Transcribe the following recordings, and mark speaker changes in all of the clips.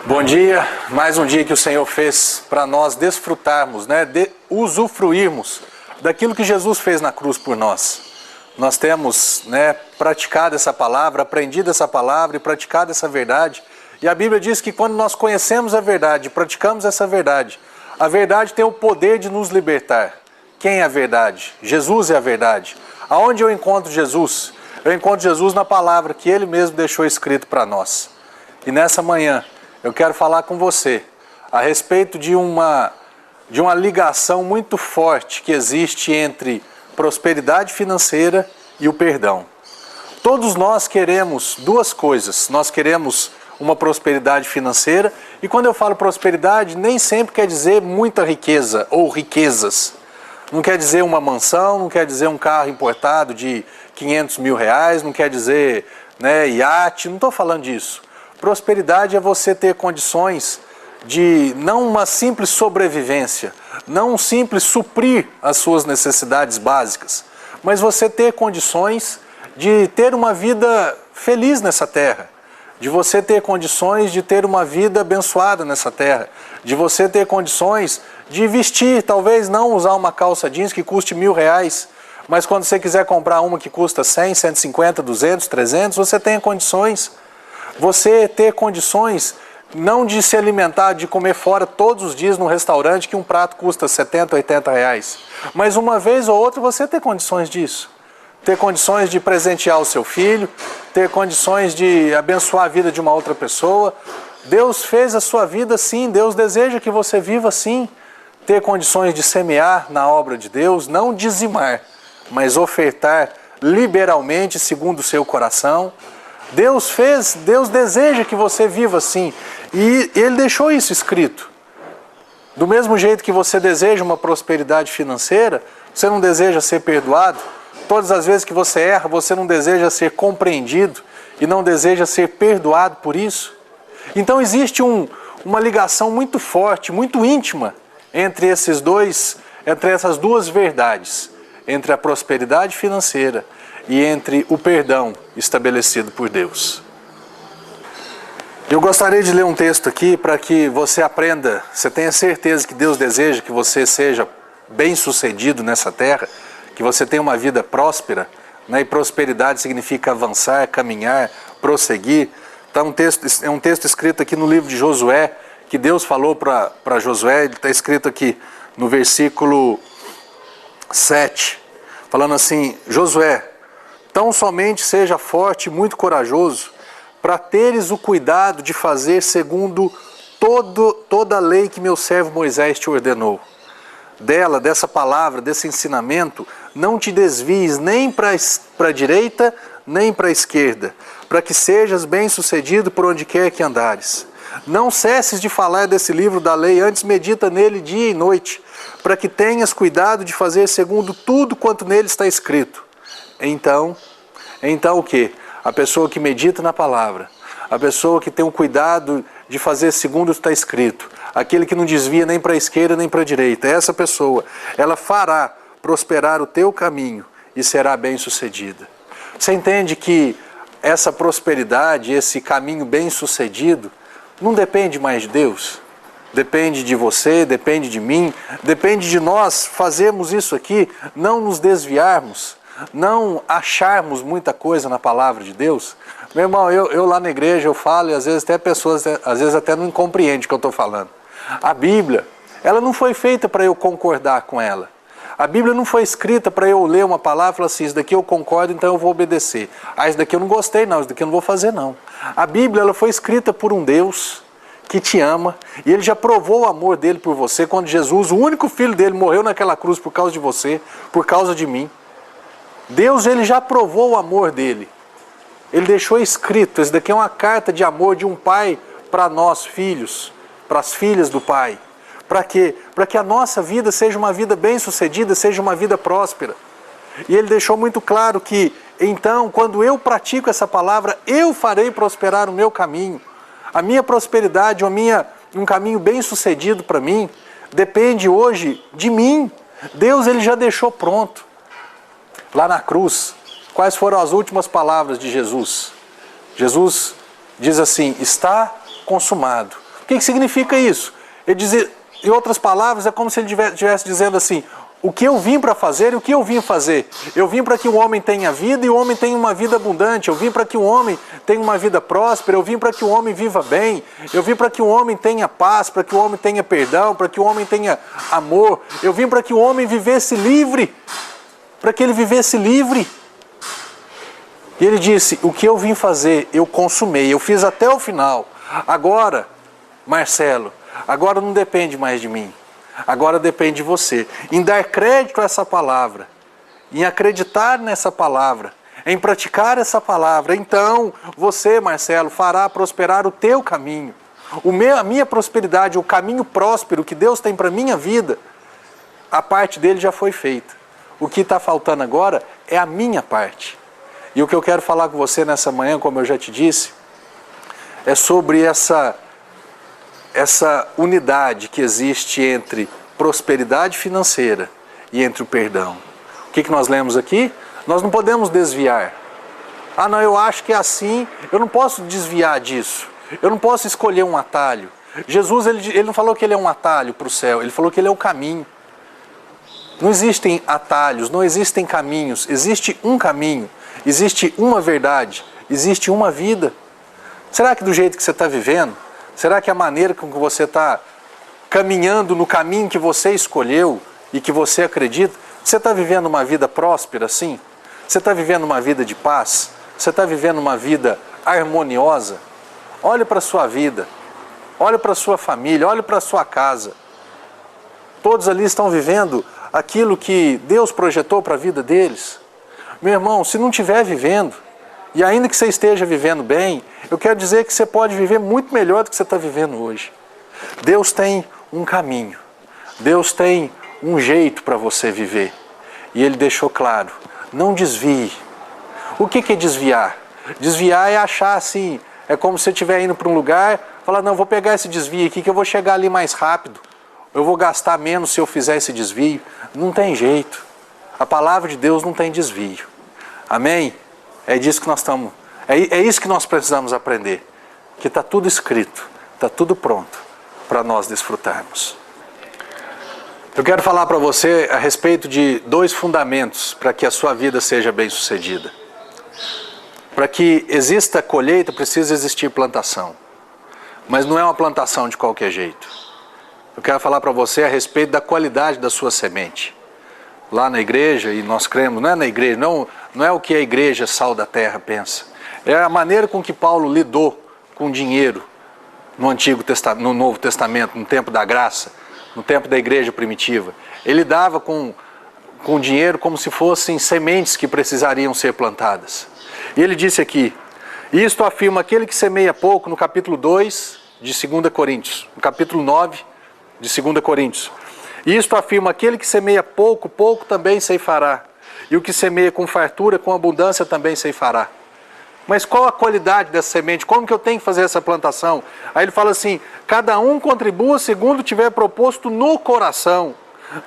Speaker 1: Bom dia, mais um dia que o Senhor fez para nós desfrutarmos, usufruirmos daquilo que Jesus fez na cruz por nós. Nós temos praticado essa palavra, aprendido essa palavra e praticado essa verdade. E a Bíblia diz que quando nós conhecemos a verdade, praticamos essa verdade, a verdade tem o poder de nos libertar. Quem é a verdade? Jesus é a verdade. Aonde eu encontro Jesus? Eu encontro Jesus na palavra que Ele mesmo deixou escrito para nós. E nessa manhã eu quero falar com você a respeito de uma ligação muito forte que existe entre prosperidade financeira e o perdão. Todos nós queremos duas coisas. Nós queremos uma prosperidade financeira, e quando eu falo prosperidade, nem sempre quer dizer muita riqueza ou riquezas. Não quer dizer uma mansão, não quer dizer um carro importado de 500 mil reais, não quer dizer iate, não estou falando disso. Prosperidade é você ter condições de não uma simples sobrevivência, não um simples suprir as suas necessidades básicas, mas você ter condições de ter uma vida feliz nessa terra, de você ter condições de ter uma vida abençoada nessa terra, de você ter condições de vestir, talvez não usar uma calça jeans que custe R$1.000, mas quando você quiser comprar uma que custa 100, 150, 200, 300, você tem condições. Você ter condições não de se alimentar, de comer fora todos os dias num restaurante que um prato custa 70, 80 reais. Mas uma vez ou outra você ter condições disso. Ter condições de presentear o seu filho, ter condições de abençoar a vida de uma outra pessoa. Deus fez a sua vida assim, Deus deseja que você viva assim. Ter condições de semear na obra de Deus, não dizimar, mas ofertar liberalmente segundo o seu coração. Deus deseja que você viva assim, e Ele deixou isso escrito. Do mesmo jeito que você deseja uma prosperidade financeira, você não deseja ser perdoado. Todas as vezes que você erra, você não deseja ser compreendido e não deseja ser perdoado por isso. Então existe uma ligação muito forte, muito íntima entre essas duas verdades, entre a prosperidade financeira e entre o perdão estabelecido por Deus. Eu gostaria de ler um texto aqui para que você aprenda, você tenha certeza que Deus deseja que você seja bem-sucedido nessa terra, que você tenha uma vida próspera, e prosperidade significa avançar, caminhar, prosseguir. Então, é um texto escrito aqui no livro de Josué, que Deus falou para Josué, ele está escrito aqui no versículo 7, falando assim: Josué, tão somente seja forte e muito corajoso, para teres o cuidado de fazer segundo toda a lei que meu servo Moisés te ordenou. Dessa palavra, desse ensinamento, não te desvies nem para a direita, nem para a esquerda, para que sejas bem-sucedido por onde quer que andares. Não cesses de falar desse livro da lei, antes medita nele dia e noite, para que tenhas cuidado de fazer segundo tudo quanto nele está escrito. Então o quê? A pessoa que medita na palavra, a pessoa que tem o cuidado de fazer segundo está escrito, aquele que não desvia nem para a esquerda nem para a direita, essa pessoa, ela fará prosperar o teu caminho e será bem-sucedida. Você entende que essa prosperidade, esse caminho bem-sucedido, não depende mais de Deus? Depende de você, depende de mim, depende de nós fazermos isso aqui, não nos desviarmos, não acharmos muita coisa na palavra de Deus. Meu irmão, eu lá na igreja eu falo, e às vezes até pessoas até não compreendem o que eu estou falando. A Bíblia, ela não foi feita para eu concordar com ela. A Bíblia não foi escrita para eu ler uma palavra e falar assim: isso daqui eu concordo, então eu vou obedecer. Isso daqui eu não gostei não, isso daqui eu não vou fazer não. A Bíblia, ela foi escrita por um Deus que te ama, e Ele já provou o amor dele por você quando Jesus, o único filho dele, morreu naquela cruz por causa de você, por causa de mim. Deus, Ele já provou o amor dele. Ele deixou escrito, isso daqui é uma carta de amor de um pai para nós, filhos, para as filhas do pai. Para quê? Para que a nossa vida seja uma vida bem-sucedida, seja uma vida próspera. E Ele deixou muito claro que, então, quando eu pratico essa palavra, eu farei prosperar o meu caminho. A minha prosperidade, um caminho bem-sucedido para mim, depende hoje de mim. Deus, Ele já deixou pronto. Lá na cruz, quais foram as últimas palavras de Jesus? Jesus diz assim: está consumado. O que significa isso? Ele dizia, em outras palavras, é como se ele estivesse dizendo assim, o que eu vim para fazer e o que eu vim fazer? Eu vim para que o homem tenha vida e o homem tenha uma vida abundante. Eu vim para que o homem tenha uma vida próspera. Eu vim para que o homem viva bem. Eu vim para que o homem tenha paz, para que o homem tenha perdão, para que o homem tenha amor. Eu vim para que o homem vivesse livre, para que ele vivesse livre. E ele disse, o que eu vim fazer, eu consumei, eu fiz até o final. Agora, Marcelo, agora não depende mais de mim. Agora depende de você, em dar crédito a essa palavra, em acreditar nessa palavra, em praticar essa palavra. Então, você, Marcelo, fará prosperar o teu caminho. A minha prosperidade, o caminho próspero que Deus tem para a minha vida, a parte dele já foi feita. O que está faltando agora é a minha parte. E o que eu quero falar com você nessa manhã, como eu já te disse, é sobre essa unidade que existe entre prosperidade financeira e entre o perdão. O que nós lemos aqui? Nós não podemos desviar. Ah, não, eu acho que é assim, eu não posso desviar disso. Eu não posso escolher um atalho. Jesus, ele não falou que ele é um atalho para o céu, ele falou que ele é o caminho. Não existem atalhos, não existem caminhos, existe um caminho, existe uma verdade, existe uma vida. Será que do jeito que você está vivendo, será que a maneira com que você está caminhando no caminho que você escolheu e que você acredita, você está vivendo uma vida próspera assim? Você está vivendo uma vida de paz? Você está vivendo uma vida harmoniosa? Olhe para a sua vida, olhe para a sua família, olhe para a sua casa. Todos ali estão vivendo aquilo que Deus projetou para a vida deles. Meu irmão, se não estiver vivendo, e ainda que você esteja vivendo bem, eu quero dizer que você pode viver muito melhor do que você está vivendo hoje. Deus tem um caminho, Deus tem um jeito para você viver. E Ele deixou claro, não desvie. O que é desviar? Desviar é achar assim, é como se você estiver indo para um lugar, falar, não, vou pegar esse desvio aqui que eu vou chegar ali mais rápido. Eu vou gastar menos se eu fizer esse desvio. Não tem jeito. A palavra de Deus não tem desvio. Amém? É disso que nós estamos. É isso que nós precisamos aprender. Que está tudo escrito, está tudo pronto para nós desfrutarmos. Eu quero falar para você a respeito de 2 fundamentos para que a sua vida seja bem-sucedida. Para que exista colheita, precisa existir plantação. Mas não é uma plantação de qualquer jeito. Eu quero falar para você a respeito da qualidade da sua semente. Lá na igreja, e nós cremos, não é na igreja, não é o que a igreja Sal da Terra pensa. É a maneira com que Paulo lidou com dinheiro no Novo Testamento, no tempo da graça, no tempo da igreja primitiva. Ele lidava com dinheiro como se fossem sementes que precisariam ser plantadas. E ele disse aqui, isto afirma aquele que semeia pouco, no capítulo 2 de 2 Coríntios, no capítulo 9 de 2 Coríntios. Isto afirma aquele que semeia pouco, pouco também ceifará. E o que semeia com fartura, com abundância também ceifará. Mas qual a qualidade dessa semente? Como que eu tenho que fazer essa plantação? Aí ele fala assim, cada um contribua segundo tiver proposto no coração,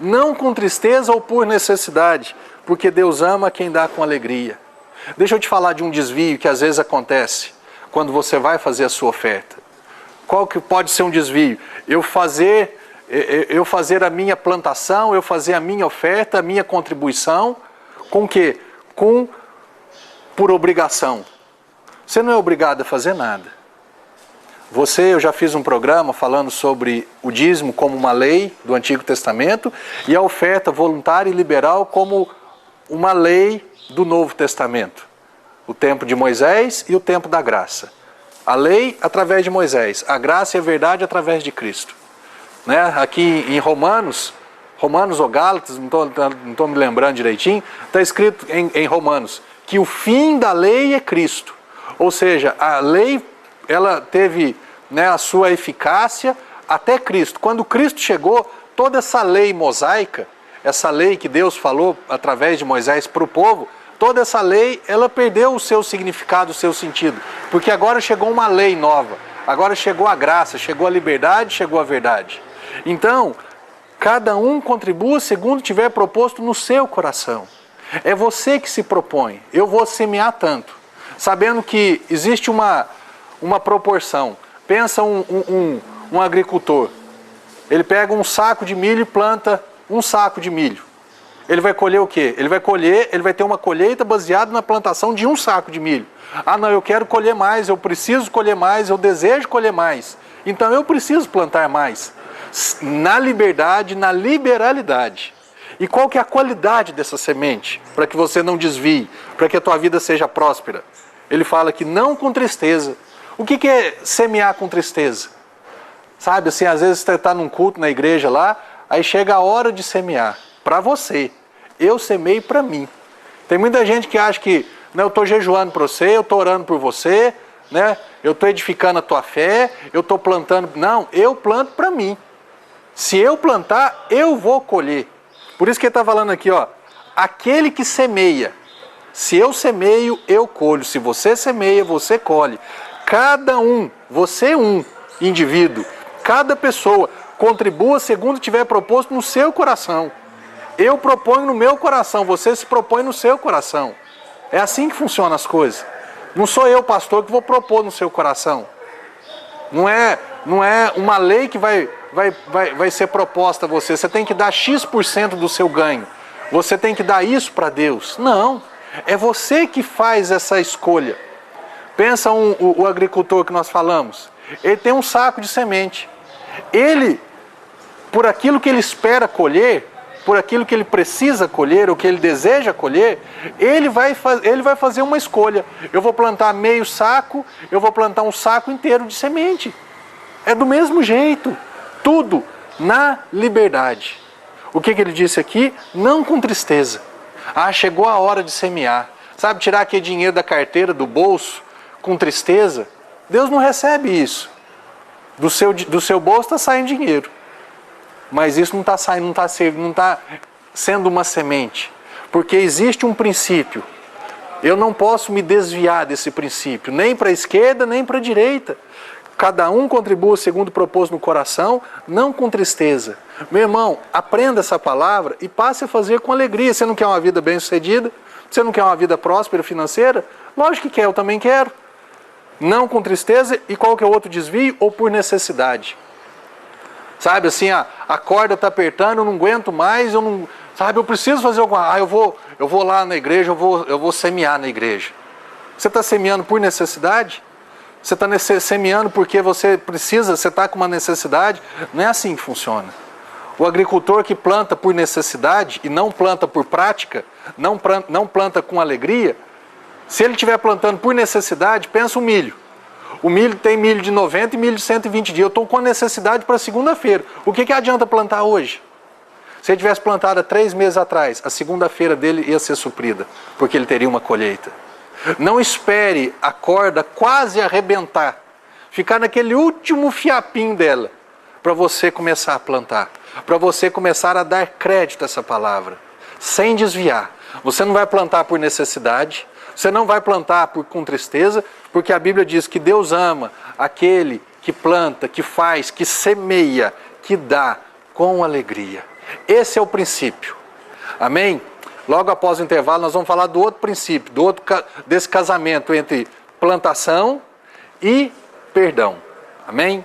Speaker 1: não com tristeza ou por necessidade, porque Deus ama quem dá com alegria. Deixa eu te falar de um desvio que às vezes acontece quando você vai fazer a sua oferta. Qual que pode ser um desvio? Eu fazer a minha plantação, eu fazer a minha oferta, a minha contribuição, com o quê? Por obrigação. Você não é obrigado a fazer nada. Eu já fiz um programa falando sobre o dízimo como uma lei do Antigo Testamento e a oferta voluntária e liberal como uma lei do Novo Testamento. O tempo de Moisés e o tempo da graça. A lei através de Moisés, a graça e a verdade através de Cristo. Né? Aqui em Romanos ou Gálatas, não estou me lembrando direitinho, está escrito em Romanos que o fim da lei é Cristo. Ou seja, a lei ela teve, né, a sua eficácia até Cristo. Quando Cristo chegou, toda essa lei mosaica, essa lei que Deus falou através de Moisés para o povo, toda essa lei ela perdeu o seu significado, o seu sentido. Porque agora chegou uma lei nova, agora chegou a graça, chegou a liberdade, chegou a verdade. Então, cada um contribua segundo tiver proposto no seu coração. É você que se propõe, eu vou semear tanto. Sabendo que existe uma proporção. Pensa um um agricultor? Ele pega um saco de milho e planta um saco de milho. Ele vai colher o quê? Ele vai ter uma colheita baseada na plantação de um saco de milho. Ah, não, eu quero colher mais, eu preciso colher mais, eu desejo colher mais. Então eu preciso plantar mais. Na liberdade, na liberalidade. E qual que é a qualidade dessa semente? Para que você não desvie, para que a tua vida seja próspera. Ele fala que não com tristeza. O que é semear com tristeza? Sabe, assim, às vezes você está num culto na igreja lá, aí chega a hora de semear. Para você. Eu semei para mim. Tem muita gente que acha que, né, eu estou jejuando para você, eu estou orando por você, né, eu estou edificando a tua fé, eu estou plantando. Não, eu planto para mim. Se eu plantar, eu vou colher. Por isso que ele está falando aqui, ó, aquele que semeia. Se eu semeio, eu colho. Se você semeia, você colhe. Cada um, você indivíduo, cada pessoa, contribua segundo tiver proposto no seu coração. Eu proponho no meu coração, você se propõe no seu coração. É assim que funcionam as coisas. Não sou eu, pastor, que vou propor no seu coração. Não é uma lei que vai ser proposta a você. Você tem que dar X% do seu ganho. Você tem que dar isso para Deus. Não. É você que faz essa escolha. Pensa o agricultor que nós falamos. Ele tem um saco de semente. Ele, por aquilo que ele espera colher, por aquilo que ele precisa colher, ou que ele deseja colher, ele vai fazer uma escolha. Eu vou plantar meio saco, eu vou plantar um saco inteiro de semente. É do mesmo jeito. Tudo na liberdade. O que ele disse aqui? Não com tristeza. Ah, chegou a hora de semear. Sabe, tirar aquele dinheiro da carteira, do bolso, com tristeza? Deus não recebe isso. Do seu bolso está saindo dinheiro. Mas isso não está sendo uma semente. Porque existe um princípio. Eu não posso me desviar desse princípio, nem para a esquerda, nem para a direita. Cada um contribua segundo o propósito no coração, não com tristeza. Meu irmão, aprenda essa palavra e passe a fazer com alegria. Você não quer uma vida bem-sucedida? Você não quer uma vida próspera financeira? Lógico que quer, eu também quero. Não com tristeza. E qual que é o outro desvio? Ou por necessidade. Sabe, assim, a corda está apertando, eu não aguento mais, eu preciso fazer alguma coisa. Eu vou lá na igreja, eu vou semear na igreja. Você está semeando por necessidade? Você está semeando porque você precisa, você está com uma necessidade? Não é assim que funciona. O agricultor que planta por necessidade e não planta por prática, não planta com alegria, se ele estiver plantando por necessidade, pensa o milho. O milho tem milho de 90 e milho de 120 dias. Eu estou com a necessidade para segunda-feira. O que adianta plantar hoje? Se ele tivesse plantado há 3 meses atrás, a segunda-feira dele ia ser suprida, porque ele teria uma colheita. Não espere a corda quase arrebentar, ficar naquele último fiapinho dela, para você começar a plantar, para você começar a dar crédito a essa palavra, sem desviar. Você não vai plantar por necessidade, você não vai plantar com tristeza, porque a Bíblia diz que Deus ama aquele que planta, que faz, que semeia, que dá com alegria. Esse é o princípio. Amém? Logo após o intervalo nós vamos falar do outro princípio, desse casamento entre plantação e perdão. Amém?